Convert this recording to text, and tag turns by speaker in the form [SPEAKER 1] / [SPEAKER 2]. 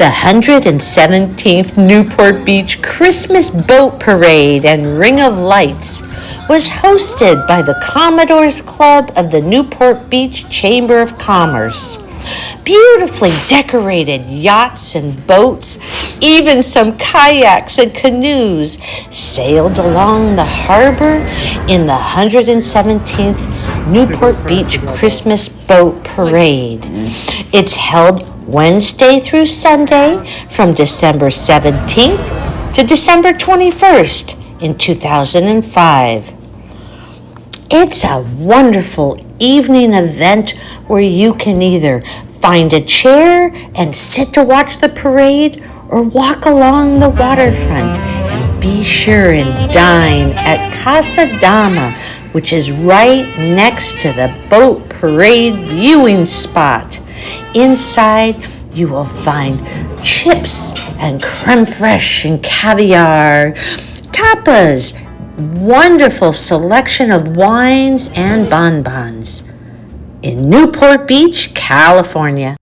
[SPEAKER 1] The 117th Newport Beach Christmas Boat Parade and Ring of Lights was hosted by the Commodores Club of the Newport Beach Chamber of Commerce. Beautifully decorated yachts and boats, even some kayaks and canoes, sailed along the harbor in the 117th Newport Beach Christmas Boat Parade. It's held Wednesday through Sunday from December 17th to December 21st in 2005. It's a wonderful evening event where you can either find a chair and sit to watch the parade or walk along the waterfront, and be sure and dine at CasaDami, which is right next to the boat parade viewing spot. Inside, you will find chips and creme fraiche and caviar, tapas, wonderful selection of wines and bonbons in Newport Beach, California.